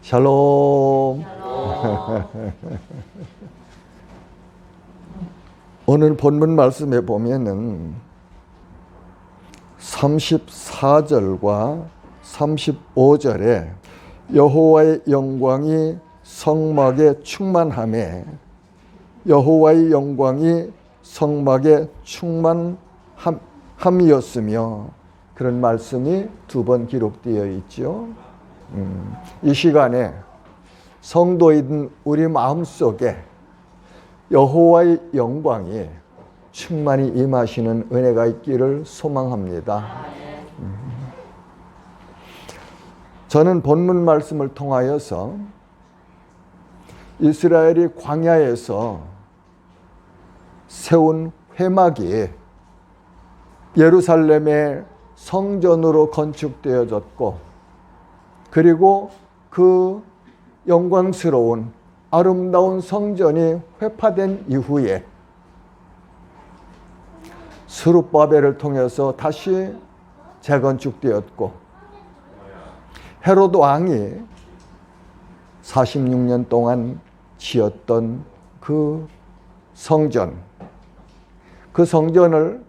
샬롬. 오늘 본문 말씀에 보면은 34절과 35절에 여호와의 영광이 성막에 충만함에 여호와의 영광이 성막에 충만함이었으며 그런 말씀이 두 번 기록되어 있죠. 이 시간에 성도인 우리 마음속에 여호와의 영광이 충만히 임하시는 은혜가 있기를 소망합니다. 저는 본문 말씀을 통하여서 이스라엘이 광야에서 세운 회막이 예루살렘의 성전으로 건축되어졌고 그리고 그 영광스러운 아름다운 성전이 회파된 이후에 스룹바벨을 통해서 다시 재건축되었고 헤롯 왕이 46년 동안 지었던 그 성전, 그 성전을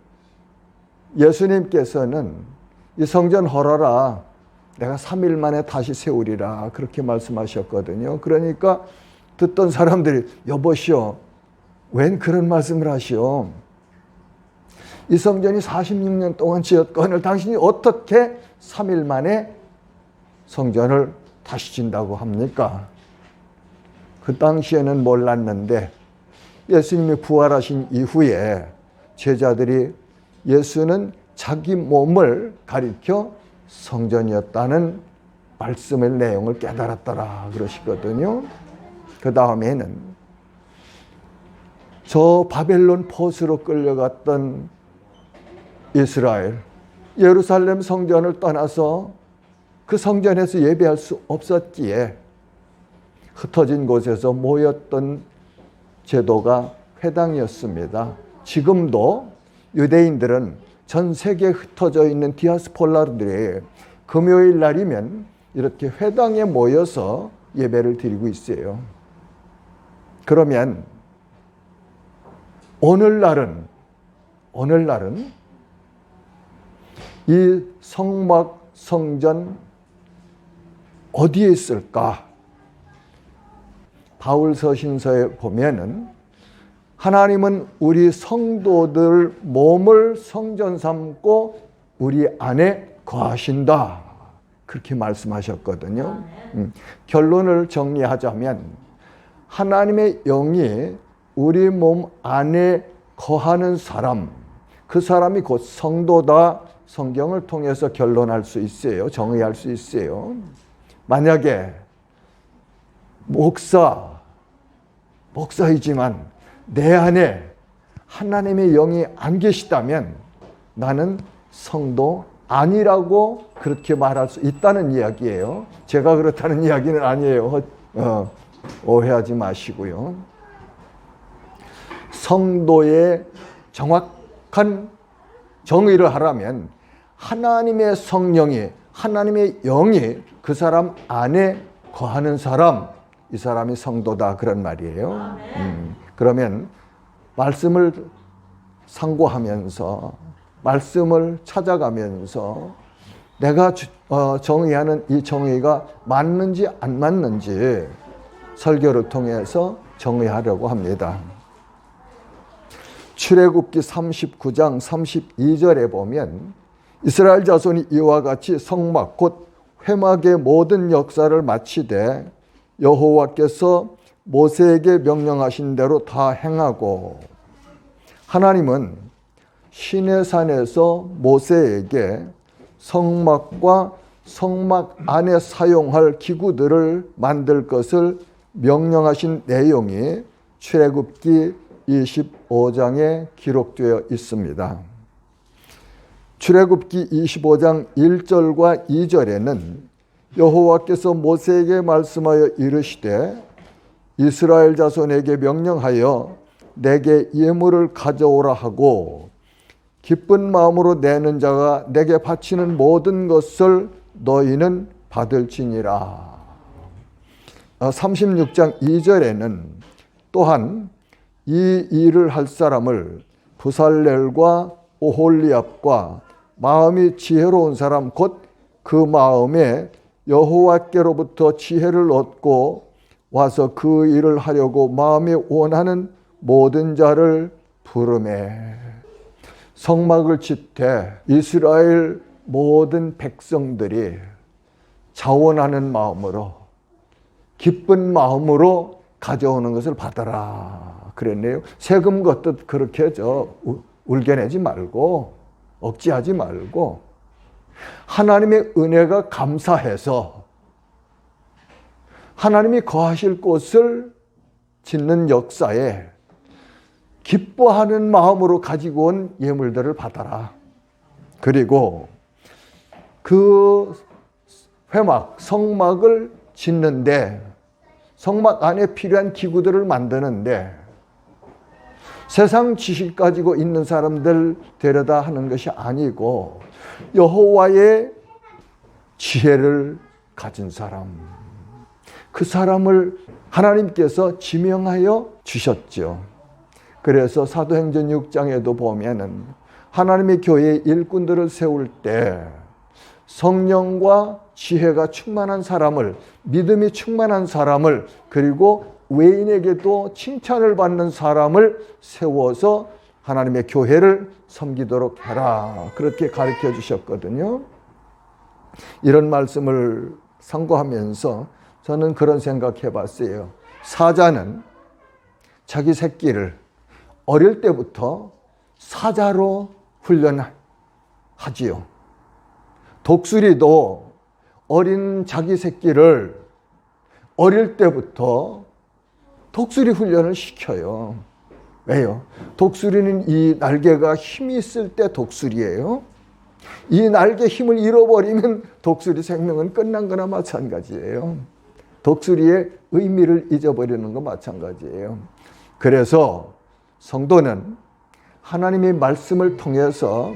예수님께서는 이 성전 헐어라, 내가 3일 만에 다시 세우리라 그렇게 말씀하셨거든요. 그러니까 듣던 사람들이 여보시오, 웬 그런 말씀을 하시오? 이 성전이 46년 동안 지었건을 당신이 어떻게 3일 만에 성전을 다시 진다고 합니까? 그 당시에는 몰랐는데 예수님이 부활하신 이후에 제자들이 예수는 자기 몸을 가리켜 성전이었다는 말씀의 내용을 깨달았더라 그러시거든요. 그 다음에는 저 바벨론 포스로 끌려갔던 이스라엘, 예루살렘 성전을 떠나서 그 성전에서 예배할 수 없었기에 흩어진 곳에서 모였던 제도가 회당이었습니다. 지금도 유대인들은 전 세계에 흩어져 있는 디아스폴라들이 금요일 날이면 이렇게 회당에 모여서 예배를 드리고 있어요. 그러면 오늘날은 이 성막 성전 어디에 있을까? 바울 서신서에 보면은 하나님은 우리 성도들 몸을 성전 삼고 우리 안에 거하신다 그렇게 말씀하셨거든요. 결론을 정리하자면 하나님의 영이 우리 몸 안에 거하는 사람, 그 사람이 곧 성도다. 성경을 통해서 결론할 수 있어요. 정의할 수 있어요. 만약에 목사이지만 내 안에 하나님의 영이 안 계시다면 나는 성도 아니라고 그렇게 말할 수 있다는 이야기예요. 제가 그렇다는 이야기는 아니에요. 오해하지 마시고요. 성도의 정확한 정의를 하라면 하나님의 성령이, 하나님의 영이 그 사람 안에 거하는 사람, 이 사람이 성도다 그런 말이에요. 그러면 말씀을 상고하면서 말씀을 찾아가면서 내가 정의하는 이 정의가 맞는지 안 맞는지 설교를 통해서 정의하려고 합니다. 출애굽기 39장 32절에 보면 이스라엘 자손이 이와 같이 성막 곧 회막의 모든 역사를 마치되 여호와께서 모세에게 명령하신 대로 다 행하고 하나님은 시내산에서 모세에게 성막과 성막 안에 사용할 기구들을 만들 것을 명령하신 내용이 출애굽기 25장에 기록되어 있습니다. 출애굽기 25장 1절과 2절에는 여호와께서 모세에게 말씀하여 이르시되 이스라엘 자손에게 명령하여 내게 예물을 가져오라 하고 기쁜 마음으로 내는 자가 내게 바치는 모든 것을 너희는 받을지니라. 36장 2절에는 또한 이 일을 할 사람을 부살렐과 오홀리압과 마음이 지혜로운 사람 곧 그 마음에 여호와께로부터 지혜를 얻고 와서 그 일을 하려고 마음이 원하는 모든 자를 부르매. 성막을 짓되 이스라엘 모든 백성들이 자원하는 마음으로 기쁜 마음으로 가져오는 것을 받아라 그랬네요. 세금 걷듯 그렇게 울겨내지 말고 억지하지 말고 하나님의 은혜가 감사해서 하나님이 거하실 곳을 짓는 역사에 기뻐하는 마음으로 가지고 온 예물들을 받아라. 그리고 그 회막, 성막을 짓는데 성막 안에 필요한 기구들을 만드는데 세상 지식 가지고 있는 사람들 데려다 하는 것이 아니고 여호와의 지혜를 가진 사람, 그 사람을 하나님께서 지명하여 주셨죠. 그래서 사도행전 6장에도 보면은 하나님의 교회의 일꾼들을 세울 때 성령과 지혜가 충만한 사람을, 믿음이 충만한 사람을, 그리고 외인에게도 칭찬을 받는 사람을 세워서 하나님의 교회를 섬기도록 해라. 그렇게 가르쳐 주셨거든요. 이런 말씀을 상고하면서 저는 그런 생각해 봤어요. 사자는 자기 새끼를 어릴 때부터 사자로 훈련하지요. 독수리도 어린 자기 새끼를 어릴 때부터 독수리 훈련을 시켜요. 왜요? 독수리는 이 날개가 힘이 있을 때 독수리예요. 이 날개 힘을 잃어버리면 독수리 생명은 끝난 거나 마찬가지예요. 독수리의 의미를 잊어버리는 거 마찬가지예요. 그래서 성도는 하나님의 말씀을 통해서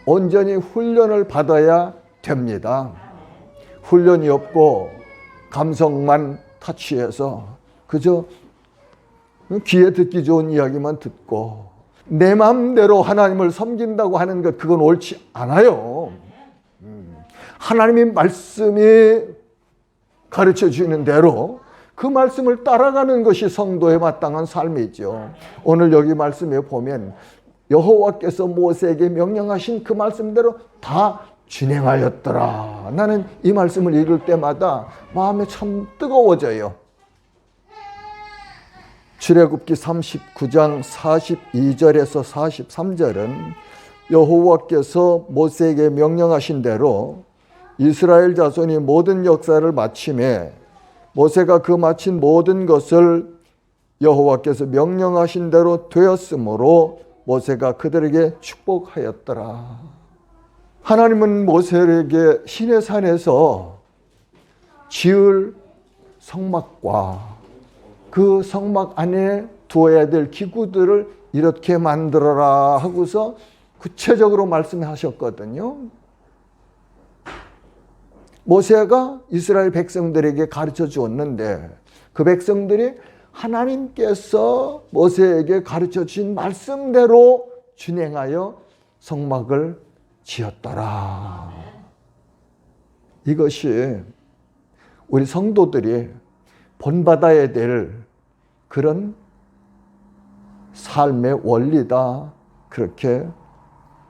온전히 훈련을 받아야 됩니다. 훈련이 없고 감성만 타취해서 그저 귀에 듣기 좋은 이야기만 듣고 내 마음대로 하나님을 섬긴다고 하는 것, 그건 옳지 않아요. 하나님의 말씀이 가르쳐 주는 대로 그 말씀을 따라가는 것이 성도의 마땅한 삶이죠. 오늘 여기 말씀에 보면 여호와께서 모세에게 명령하신 그 말씀대로 다 진행하였더라. 나는 이 말씀을 읽을 때마다 마음이 참 뜨거워져요. 출애굽기 39장 42절에서 43절은 여호와께서 모세에게 명령하신 대로 이스라엘 자손이 모든 역사를 마침에 모세가 그 마친 모든 것을 여호와께서 명령하신 대로 되었으므로 모세가 그들에게 축복하였더라. 하나님은 모세에게 시내산에서 지을 성막과 그 성막 안에 두어야 될 기구들을 이렇게 만들어라 하고서 구체적으로 말씀하셨거든요. 모세가 이스라엘 백성들에게 가르쳐 주었는데 그 백성들이 하나님께서 모세에게 가르쳐 주신 말씀대로 준행하여 성막을 지었더라. 이것이 우리 성도들이 본받아야 될 그런 삶의 원리다, 그렇게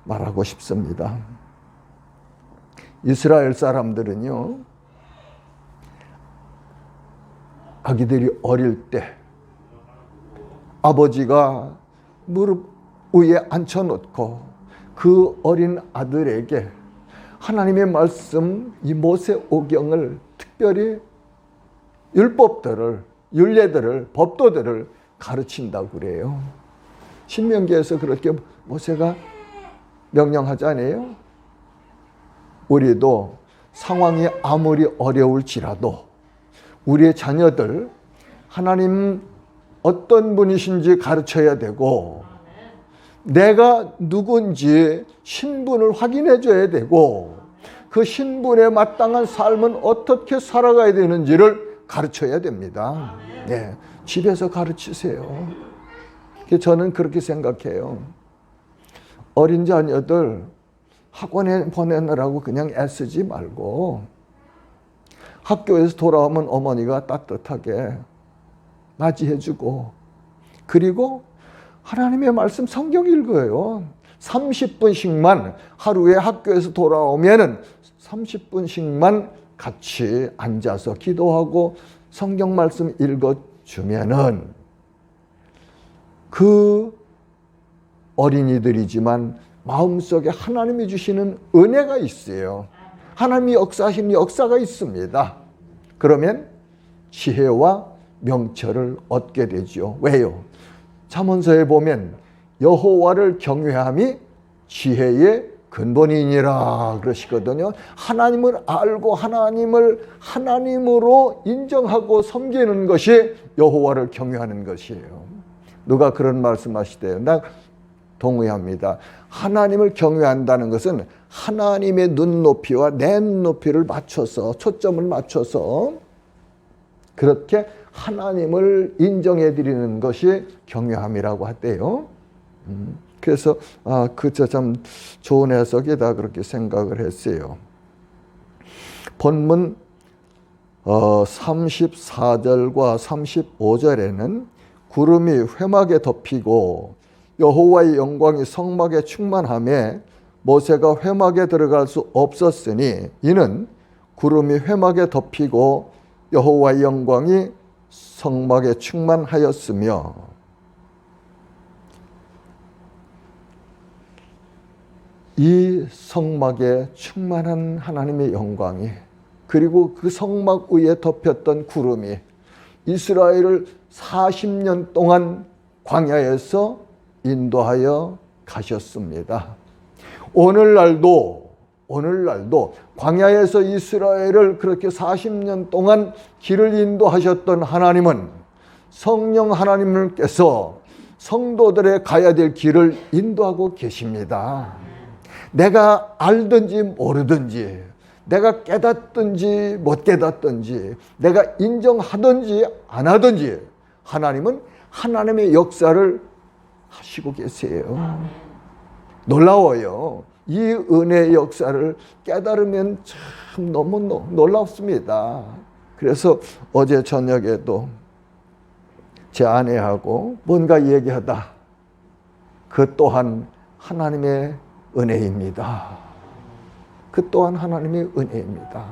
말하고 싶습니다. 이스라엘 사람들은요, 아기들이 어릴 때 아버지가 무릎 위에 앉혀놓고 그 어린 아들에게 하나님의 말씀, 이 모세오경을 특별히 율법들을, 율례들을, 법도들을 가르친다고 그래요. 신명기에서 그렇게 모세가 명령하잖아요. 우리도 상황이 아무리 어려울지라도 우리의 자녀들 하나님 어떤 분이신지 가르쳐야 되고, 내가 누군지 신분을 확인해 줘야 되고, 그 신분에 마땅한 삶은 어떻게 살아가야 되는지를 가르쳐야 됩니다. 네, 집에서 가르치세요. 저는 그렇게 생각해요. 어린 자녀들 학원에 보내느라고 그냥 애쓰지 말고 학교에서 돌아오면 어머니가 따뜻하게 맞이해주고, 그리고 하나님의 말씀 성경 읽어요. 30분씩만 하루에 학교에서 돌아오면은 30분씩만 같이 앉아서 기도하고 성경 말씀 읽어주면은 그 어린이들이지만 마음속에 하나님이 주시는 은혜가 있어요. 하나님이 역사하시는 역사가 있습니다. 그러면 지혜와 명철을 얻게 되죠. 왜요? 잠언서에 보면 여호와를 경외함이 지혜의 근본이니라 그러시거든요. 하나님을 알고 하나님을 하나님으로 인정하고 섬기는 것이 여호와를 경외하는 것이에요. 누가 그런 말씀하시대요? 나 동의합니다. 하나님을 경외한다는 것은 하나님의 눈높이와 내 눈높이를 맞춰서, 초점을 맞춰서 그렇게 하나님을 인정해 드리는 것이 경외함이라고 하대요. 그래서 그저 참 좋은 해석이다 그렇게 생각을 했어요. 본문 34절과 35절에는 구름이 회막에 덮이고 여호와의 영광이 성막에 충만하며 모세가 회막에 들어갈 수 없었으니 이는 구름이 회막에 덮이고 여호와의 영광이 성막에 충만하였으며, 이 성막에 충만한 하나님의 영광이, 그리고 그 성막 위에 덮였던 구름이 이스라엘을 40년 동안 광야에서 인도하여 가셨습니다. 오늘날도 광야에서 이스라엘을 그렇게 40년 동안 길을 인도하셨던 하나님은 성령 하나님께서 성도들의 가야 될 길을 인도하고 계십니다. 내가 알든지 모르든지, 내가 깨닫든지 못 깨닫든지, 내가 인정하든지 안 하든지 하나님은 하나님의 역사를 하시고 계세요. 놀라워요. 이 은혜의 역사를 깨달으면 참 너무 놀랍습니다. 그래서 어제 저녁에도 제 아내하고 뭔가 얘기하다 그 또한 하나님의 은혜입니다. 그 또한 하나님의 은혜입니다.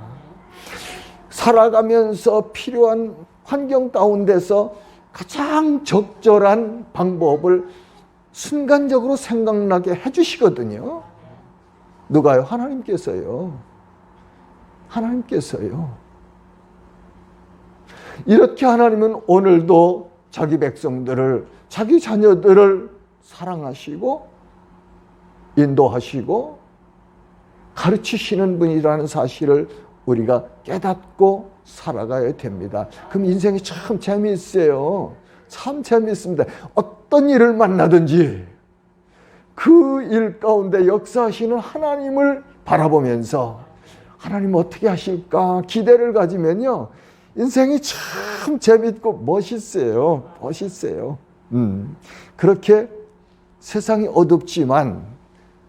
살아가면서 필요한 환경 가운데서 가장 적절한 방법을 순간적으로 생각나게 해주시거든요. 누가요? 하나님께서요. 하나님께서요. 이렇게 하나님은 오늘도 자기 백성들을, 자기 자녀들을 사랑하시고 인도하시고 가르치시는 분이라는 사실을 우리가 깨닫고 살아가야 됩니다. 그럼 인생이 참 재미있어요. 참 재미있습니다. 어떤 일을 만나든지 그 일 가운데 역사하시는 하나님을 바라보면서 하나님 어떻게 하실까 기대를 가지면요, 인생이 참 재밌고 멋있어요. 멋있어요. 그렇게 세상이 어둡지만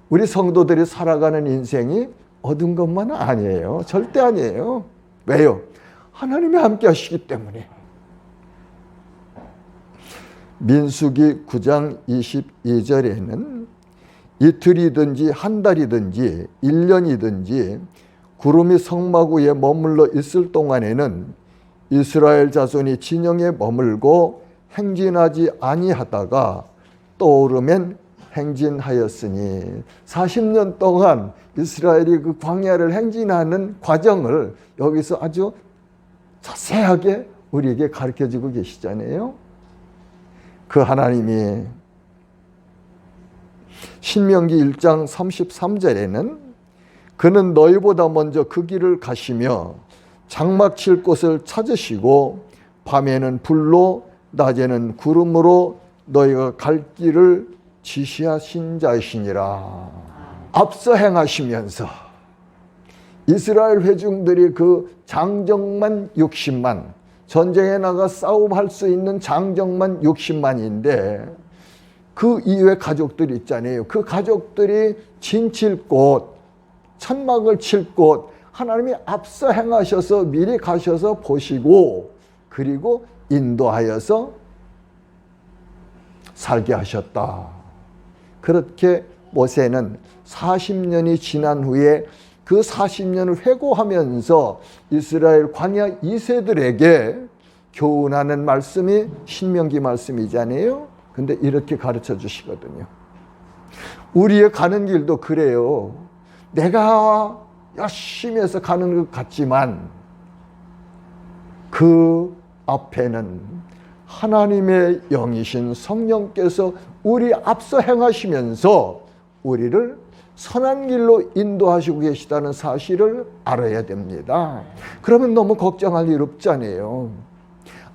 우리 성도들이 살아가는 인생이 어두운 것만은 아니에요. 절대 아니에요. 왜요? 하나님이 함께 하시기 때문에. 민수기 9장 22절에는 이틀이든지 한 달이든지 1년이든지 구름이 성막 위에 머물러 있을 동안에는 이스라엘 자손이 진영에 머물고 행진하지 아니하다가 떠오르면 행진하였으니, 40년 동안 이스라엘이 그 광야를 행진하는 과정을 여기서 아주 자세하게 우리에게 가르쳐주고 계시잖아요. 그 하나님이 신명기 1장 33절에는 그는 너희보다 먼저 그 길을 가시며 장막 칠 곳을 찾으시고 밤에는 불로 낮에는 구름으로 너희가 갈 길을 지시하신 자이시니라. 앞서 행하시면서 이스라엘 회중들이 그 장정만 60만, 전쟁에 나가 싸움할 수 있는 장정만 60만인데 그 이외 가족들이 있잖아요. 그 가족들이 진칠 곳, 천막을 칠 곳, 하나님이 앞서 행하셔서 미리 가셔서 보시고 그리고 인도하여서 살게 하셨다. 그렇게 모세는 40년이 지난 후에 그 40년을 회고하면서 이스라엘 광야 2세들에게 교훈하는 말씀이 신명기 말씀이잖아요. 근데 이렇게 가르쳐 주시거든요. 우리의 가는 길도 그래요. 내가 열심히 해서 가는 것 같지만 그 앞에는 하나님의 영이신 성령께서 우리 앞서 행하시면서 우리를 선한 길로 인도하시고 계시다는 사실을 알아야 됩니다. 그러면 너무 걱정할 일 없잖아요.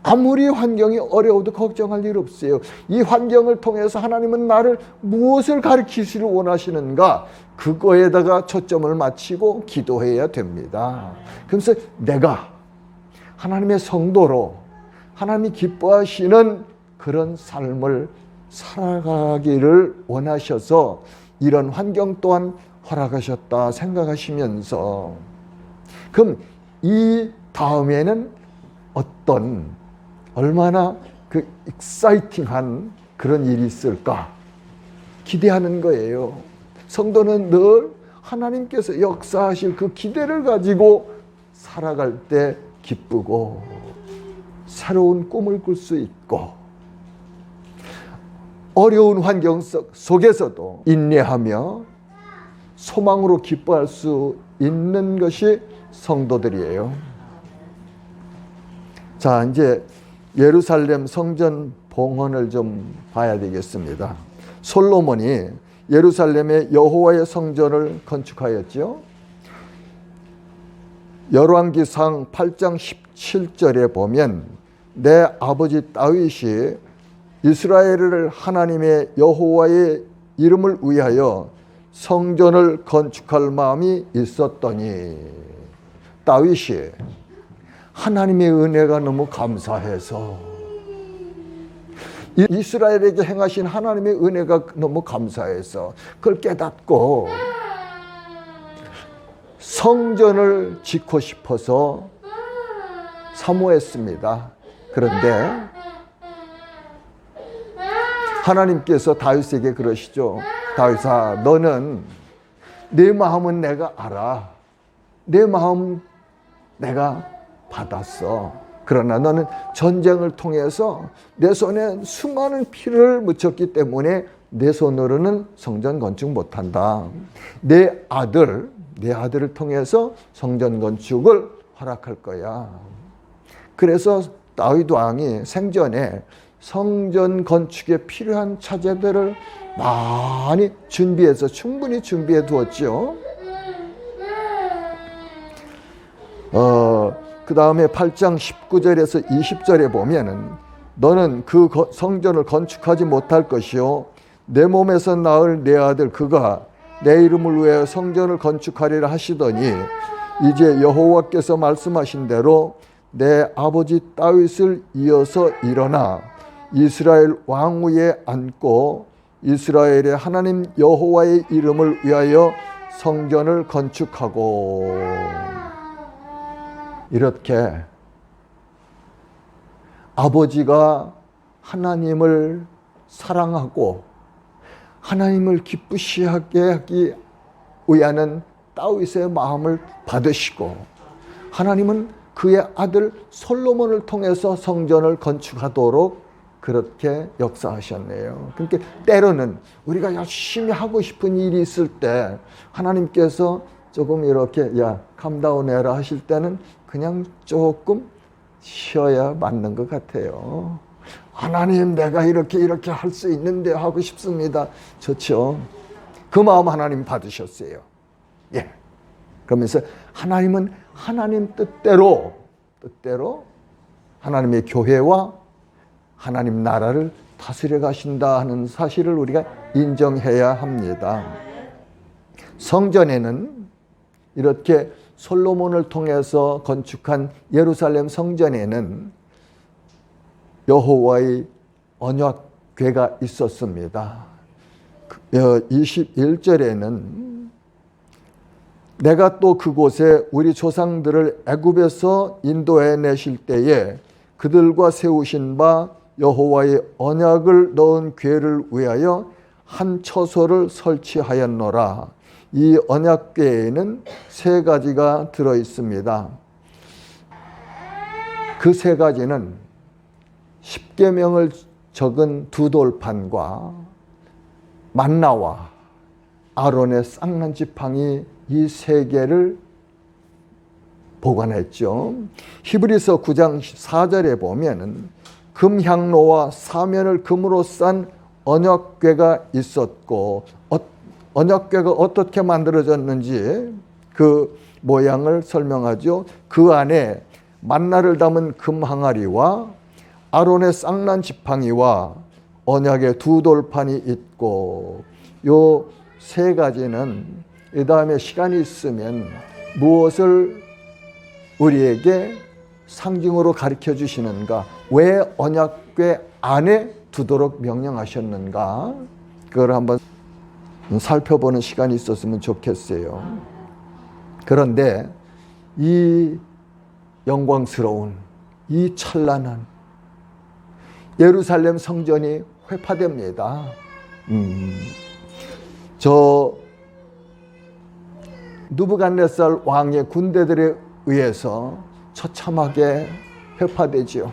아무리 환경이 어려워도 걱정할 일 없어요. 이 환경을 통해서 하나님은 나를 무엇을 가르치시를 원하시는가? 그거에다가 초점을 맞추고 기도해야 됩니다. 그래서 내가 하나님의 성도로 하나님이 기뻐하시는 그런 삶을 살아가기를 원하셔서 이런 환경 또한 허락하셨다 생각하시면서 그럼 이 다음에는 어떤 얼마나 그 익사이팅한 그런 일이 있을까 기대하는 거예요. 성도는 늘 하나님께서 역사하실 그 기대를 가지고 살아갈 때 기쁘고 새로운 꿈을 꿀 수 있고 어려운 환경 속에서도 인내하며 소망으로 기뻐할 수 있는 것이 성도들이에요. 자, 이제 예루살렘 성전 봉헌을 좀 봐야 되겠습니다. 솔로몬이 예루살렘의 여호와의 성전을 건축하였죠. 열왕기상 8장 17절에 보면 내 아버지 다윗이 이스라엘을 하나님의 여호와의 이름을 위하여 성전을 건축할 마음이 있었더니 다윗이 하나님의 은혜가 너무 감사해서 이스라엘에게 행하신 하나님의 은혜가 너무 감사해서 그걸 깨닫고 성전을 짓고 싶어서 사모했습니다. 그런데 하나님께서 다윗에게 그러시죠. 다윗아, 너는 내 마음은 내가 알아. 내 마음 내가 받았어. 그러나 너는 전쟁을 통해서 내 손에 수많은 피를 묻혔기 때문에 내 손으로는 성전 건축 못한다. 내 아들을 통해서 성전 건축을 허락할 거야. 그래서 다윗 왕이 생전에 성전 건축에 필요한 차재들을 많이 준비해서 충분히 준비해 두었죠. 그 다음에 8장 19절에서 20절에 보면은 너는 그 성전을 건축하지 못할 것이요 내 몸에서 낳을 내 아들 그가 내 이름을 위해 성전을 건축하리라 하시더니 이제 여호와께서 말씀하신 대로 내 아버지 다윗을 이어서 일어나 이스라엘 왕위에 앉고 이스라엘의 하나님 여호와의 이름을 위하여 성전을 건축하고 이렇게 아버지가 하나님을 사랑하고 하나님을 기쁘시하게 하기 위하는 다윗의 마음을 받으시고 하나님은 그의 아들 솔로몬을 통해서 성전을 건축하도록 그렇게 역사하셨네요. 그러니까 때로는 우리가 열심히 하고 싶은 일이 있을 때 하나님께서 조금 이렇게 캄다운 해라 하실 때는 그냥 조금 쉬어야 맞는 것 같아요. 하나님 내가 이렇게 할 수 있는데 하고 싶습니다. 좋죠. 그 마음 하나님 받으셨어요. 예. 그러면서 하나님은 하나님 뜻대로 하나님의 교회와 하나님 나라를 다스려 가신다 하는 사실을 우리가 인정해야 합니다. 성전에는 이렇게 솔로몬을 통해서 건축한 예루살렘 성전에는 여호와의 언약궤가 있었습니다. 21절에는 내가 또 그곳에 우리 조상들을 애굽에서 인도해 내실 때에 그들과 세우신 바 여호와의 언약을 넣은 궤를 위하여 한 처소를 설치하였노라. 이 언약궤에는 3가지가 들어 있습니다. 그 3가지는 십계명을 적은 2돌판과 만나와 아론의 쌍난 지팡이 이 3개를 보관했죠. 히브리서 9장 4절에 보면은 금향로와 사면을 금으로 싼 언약궤가 있었고, 언약궤가 어떻게 만들어졌는지 그 모양을 설명하죠. 그 안에 만나를 담은 금항아리와 아론의 쌍난 지팡이와 언약의 2돌판이 있고, 요 3가지는 이 다음에 시간이 있으면 무엇을 우리에게 상징으로 가르쳐 주시는가, 왜 언약궤 안에 두도록 명령하셨는가, 그걸 한번 살펴보는 시간이 있었으면 좋겠어요. 그런데 이 영광스러운, 이 찬란한 예루살렘 성전이 회파됩니다. 저 느부갓네살 왕의 군대들에 의해서 처참하게 회파되지요.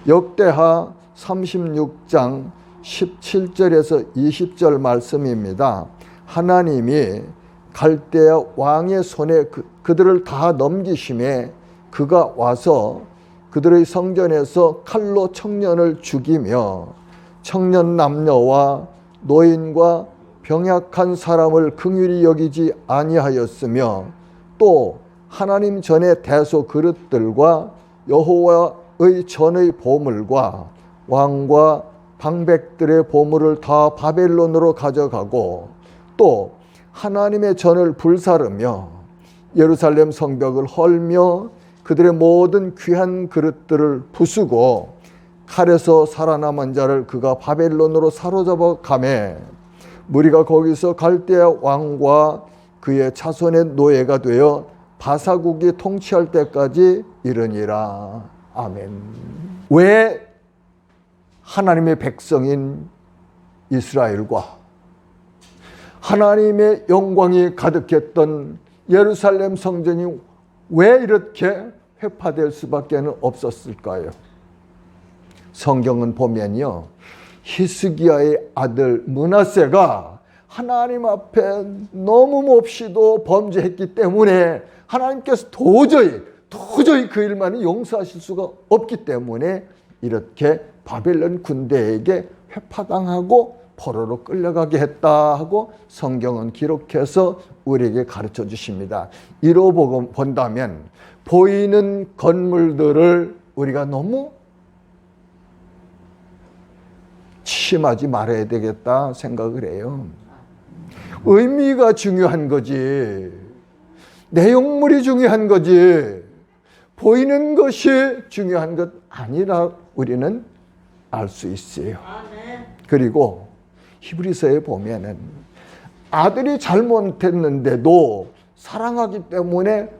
역대하 36장 17절에서 20절 말씀입니다. 하나님이 갈대아 왕의 손에 그들을 다 넘기심에 그가 와서 그들의 성전에서 칼로 청년을 죽이며 청년 남녀와 노인과 병약한 사람을 긍휼히 여기지 아니하였으며, 또 하나님 전의 대소 그릇들과 여호와의 전의 보물과 왕과 방백들의 보물을 다 바벨론으로 가져가고, 또 하나님의 전을 불사르며 예루살렘 성벽을 헐며 그들의 모든 귀한 그릇들을 부수고 칼에서 살아남은 자를 그가 바벨론으로 사로잡아 가매 무리가 거기서 갈대아 왕과 그의 자손의 노예가 되어 바사국이 통치할 때까지 이르니라. 아멘. 왜 하나님의 백성인 이스라엘과 하나님의 영광이 가득했던 예루살렘 성전이 왜 이렇게 회파될 수밖에 없었을까요? 성경은 보면요, 히스기야의 아들 므낫세가 하나님 앞에 너무 몹시도 범죄했기 때문에 하나님께서 도저히 그 일만은 용서하실 수가 없기 때문에 이렇게 바벨론 군대에게 회파당하고 포로로 끌려가게 했다 하고 성경은 기록해서 우리에게 가르쳐 주십니다. 이로 본다면 보이는 건물들을 우리가 너무 치심하지 말아야 되겠다 생각을 해요. 의미가 중요한 거지, 내용물이 중요한 거지, 보이는 것이 중요한 것 아니라 우리는 알 수 있어요. 그리고 히브리서에 보면은 아들이 잘못했는데도 사랑하기 때문에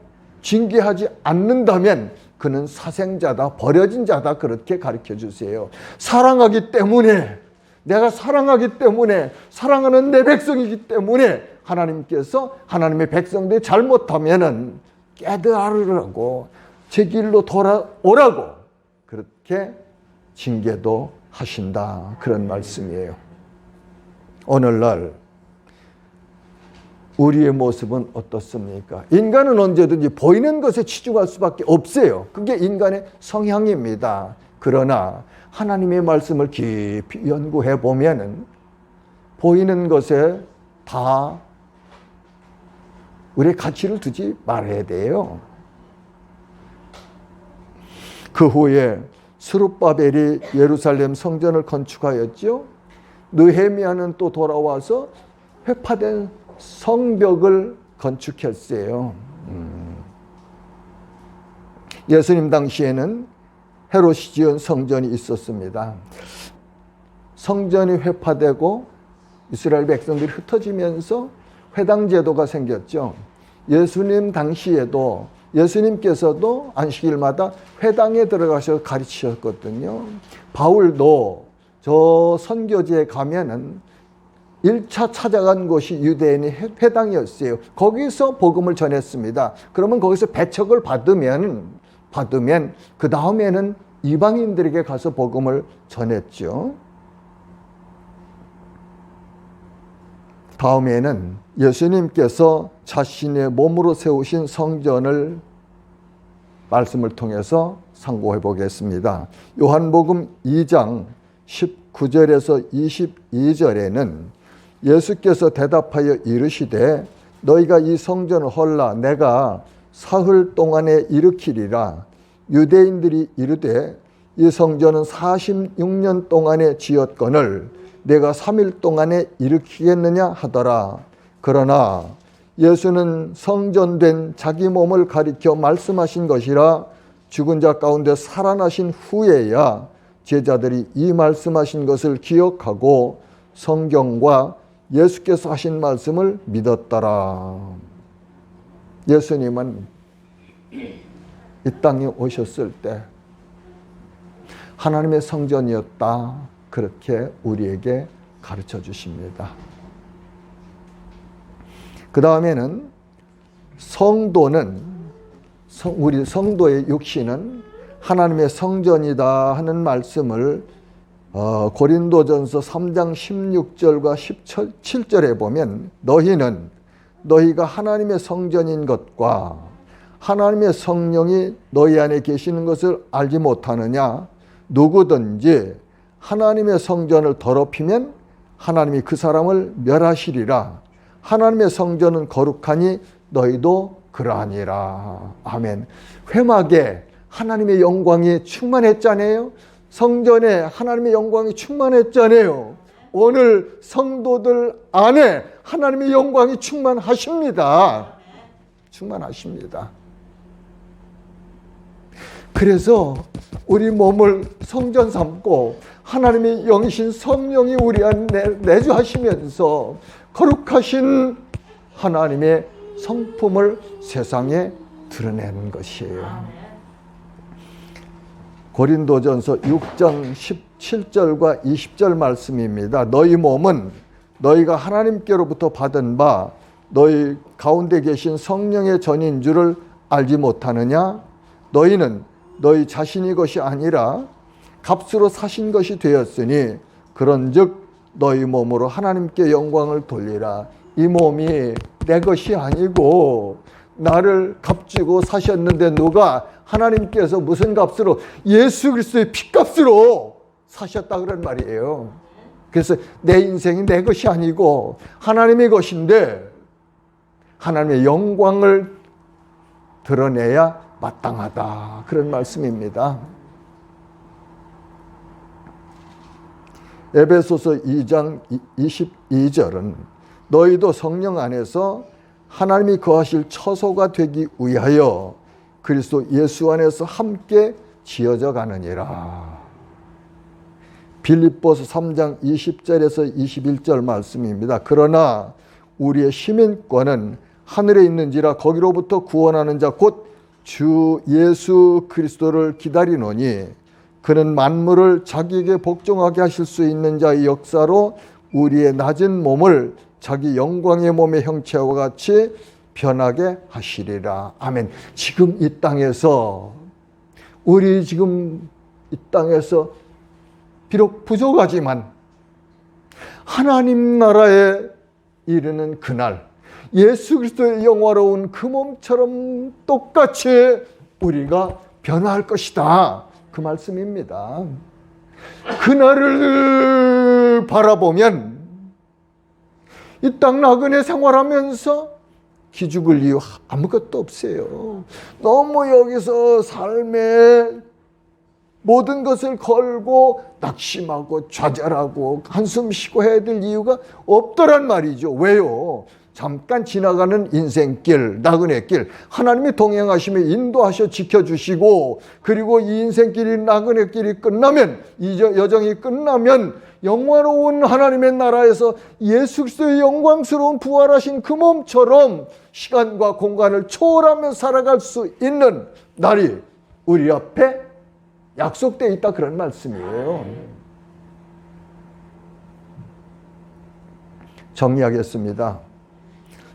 징계하지 않는다면 그는 사생자다, 버려진 자다, 그렇게 가르쳐 주세요. 사랑하기 때문에, 내가 사랑하기 때문에, 사랑하는 내 백성이기 때문에 하나님께서 하나님의 백성들이 잘못하면은 깨달으라고, 제 길로 돌아오라고 그렇게 징계도 하신다, 그런 말씀이에요. 오늘날 우리의 모습은 어떻습니까? 인간은 언제든지 보이는 것에 치중할 수밖에 없어요. 그게 인간의 성향입니다. 그러나 하나님의 말씀을 깊이 연구해 보면은 보이는 것에 다 우리의 가치를 두지 말아야 돼요. 그 후에 스룹바벨이 예루살렘 성전을 건축하였죠. 느헤미야는 또 돌아와서 회파된 성벽을 건축했어요. 예수님 당시에는 헤롯이 지은 성전이 있었습니다. 성전이 회파되고 이스라엘 백성들이 흩어지면서 회당 제도가 생겼죠. 예수님 당시에도 예수님께서도 안식일마다 회당에 들어가셔서 가르치셨거든요. 바울도 저 선교지에 가면은 1차 찾아간 곳이 유대인의 회당이었어요. 거기서 복음을 전했습니다. 그러면 거기서 배척을 받으면 그 다음에는 이방인들에게 가서 복음을 전했죠. 다음에는 예수님께서 자신의 몸으로 세우신 성전을 말씀을 통해서 상고해 보겠습니다. 요한복음 2장 19절에서 22절에는 예수께서 대답하여 이르시되 너희가 이 성전을 헐라 내가 사흘 동안에 일으키리라. 유대인들이 이르되 이 성전은 46년 동안에 지었거늘 내가 3일 동안에 일으키겠느냐 하더라. 그러나 예수는 성전된 자기 몸을 가리켜 말씀하신 것이라 죽은 자 가운데 살아나신 후에야 제자들이 이 말씀하신 것을 기억하고 성경과 예수께서 하신 말씀을 믿었더라. 예수님은 이 땅에 오셨을 때 하나님의 성전이었다. 그렇게 우리에게 가르쳐 주십니다. 그 다음에는 성도는 우리 성도의 육신은 하나님의 성전이다 하는 말씀을 고린도전서 3장 16절과 17절에 보면 너희가 하나님의 성전인 것과 하나님의 성령이 너희 안에 계시는 것을 알지 못하느냐. 누구든지 하나님의 성전을 더럽히면 하나님이 그 사람을 멸하시리라. 하나님의 성전은 거룩하니 너희도 그러하니라. 아멘. 회막에 하나님의 영광이 충만했잖아요. 성전에 하나님의 영광이 충만했잖아요. 오늘 성도들 안에 하나님의 영광이 충만하십니다. 충만하십니다. 그래서 우리 몸을 성전 삼고 하나님의 영이신 성령이 우리 안에 내주하시면서 거룩하신 하나님의 성품을 세상에 드러내는 것이에요. 고린도전서 6장 17절과 20절 말씀입니다. 너희 몸은 너희가 하나님께로부터 받은 바 너희 가운데 계신 성령의 전인 줄을 알지 못하느냐? 너희는 너희 자신의 것이 아니라 값으로 사신 것이 되었으니 그런즉 너희 몸으로 하나님께 영광을 돌리라. 이 몸이 내 것이 아니고 나를 값주고 사셨는데 누가 하나님께서 무슨 값으로? 예수 그리스도의 피값으로 사셨다 그런 말이에요. 그래서 내 인생이 내 것이 아니고 하나님의 것인데 하나님의 영광을 드러내야 마땅하다 그런 말씀입니다. 에베소서 2장 22절은 너희도 성령 안에서 하나님이 거하실 처소가 되기 위하여 그리스도 예수 안에서 함께 지어져 가느니라. 빌립보서 3장 20절에서 21절 말씀입니다. 그러나 우리의 시민권은 하늘에 있는지라 거기로부터 구원하는 자 곧 주 예수 그리스도를 기다리노니 그는 만물을 자기에게 복종하게 하실 수 있는 자의 역사로 우리의 낮은 몸을 자기 영광의 몸의 형체와 같이 변하게 하시리라. 아멘. 지금 이 땅에서 우리 지금 이 땅에서 비록 부족하지만 하나님 나라에 이르는 그날 예수 그리스도의 영화로운 그 몸처럼 똑같이 우리가 변화할 것이다. 그 말씀입니다. 그날을 바라보면 이 땅 나그네 생활하면서 기죽을 이유 아무것도 없어요. 너무 여기서 삶의 모든 것을 걸고 낙심하고 좌절하고 한숨 쉬고 해야 될 이유가 없더란 말이죠. 왜요? 잠깐 지나가는 인생길, 나그네 길, 하나님이 동행하시며 인도하셔 지켜주시고, 그리고 이 인생길이 나그네 길이 끝나면, 이 여정이 끝나면 영원로운 하나님의 나라에서 예수 그리스도의 영광스러운 부활하신 그 몸처럼 시간과 공간을 초월하며 살아갈 수 있는 날이 우리 앞에 약속되어 있다, 그런 말씀이에요. 정리하겠습니다.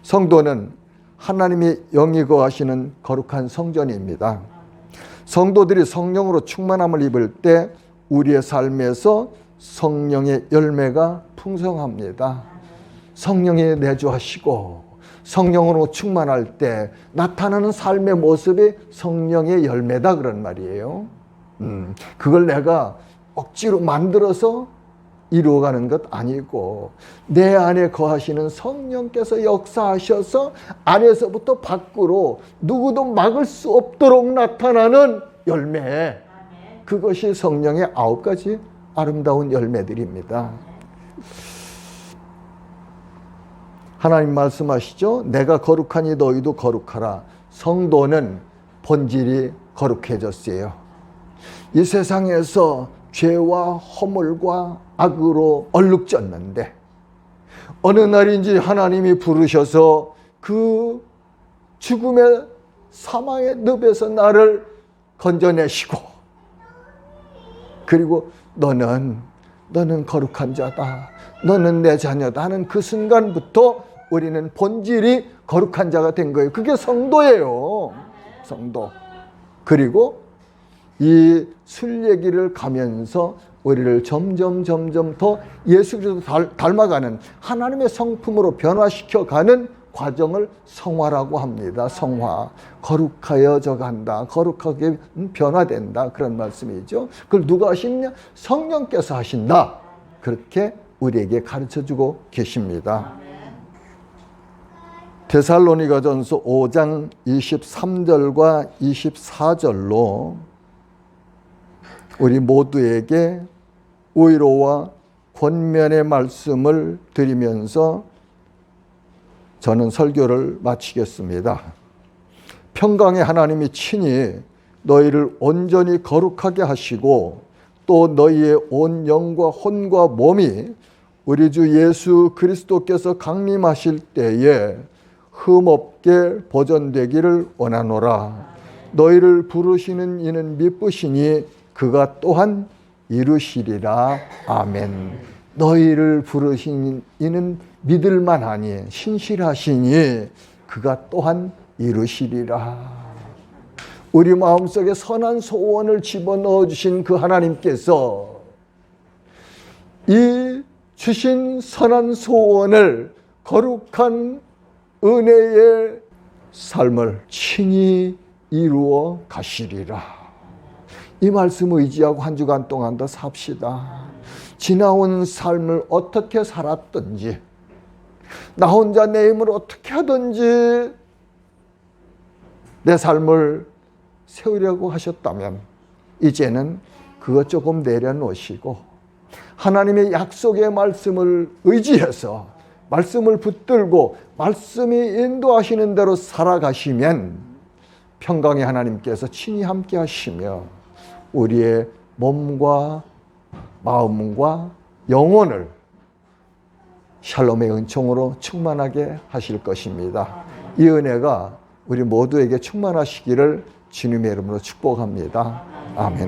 성도는 하나님의 영이 거하시는 거룩한 성전입니다. 성도들이 성령으로 충만함을 입을 때 우리의 삶에서 성령의 열매가 풍성합니다. 성령이 내주하시고 성령으로 충만할 때 나타나는 삶의 모습이 성령의 열매다, 그런 말이에요. 그걸 내가 억지로 만들어서 이루어가는 것 아니고 내 안에 거하시는 성령께서 역사하셔서 안에서부터 밖으로 누구도 막을 수 없도록 나타나는 열매, 그것이 성령의 9가지 아름다운 열매들입니다. 하나님 말씀하시죠. 내가 거룩하니 너희도 거룩하라. 성도는 본질이 거룩해졌어요. 이 세상에서 죄와 허물과 악으로 얼룩졌는데 어느 날인지 하나님이 부르셔서 그 죽음의 사망의 늪에서 나를 건져내시고, 그리고 너는 거룩한 자다, 너는 내 자녀다 하는 그 순간부터 우리는 본질이 거룩한 자가 된 거예요. 그게 성도예요. 성도. 그리고 이 순례길을 가면서 우리를 점점 더 예수 그리스도 닮아가는 하나님의 성품으로 변화시켜가는 과정을 성화라고 합니다. 성화. 거룩하여져 간다. 거룩하게 변화된다. 그런 말씀이죠. 그걸 누가 하시느냐? 성령께서 하신다. 그렇게 우리에게 가르쳐주고 계십니다. 데살로니가전서 5장 23절과 24절로 우리 모두에게 위로와 권면의 말씀을 드리면서 저는 설교를 마치겠습니다. 평강의 하나님이 친히 너희를 온전히 거룩하게 하시고 또 너희의 온 영과 혼과 몸이 우리 주 예수 그리스도께서 강림하실 때에 흠없게 보존되기를 원하노라. 너희를 부르시는 이는 미쁘시니 그가 또한 이루시리라. 아멘. 너희를 부르신 이는 믿을만하니 신실하시니 그가 또한 이루시리라. 우리 마음속에 선한 소원을 집어넣어 주신 그 하나님께서 이 주신 선한 소원을 거룩한 은혜의 삶을 친히 이루어 가시리라. 이 말씀을 의지하고 한 주간 동안 더 삽시다. 지나온 삶을 어떻게 살았든지, 나 혼자 내 힘을 어떻게 하든지 내 삶을 세우려고 하셨다면 이제는 그거 조금 내려놓으시고 하나님의 약속의 말씀을 의지해서 말씀을 붙들고 말씀이 인도하시는 대로 살아가시면 평강의 하나님께서 친히 함께 하시며 우리의 몸과 마음과 영혼을 샬롬의 은총으로 충만하게 하실 것입니다. 이 은혜가 우리 모두에게 충만하시기를 주님의 이름으로 축복합니다. 아멘.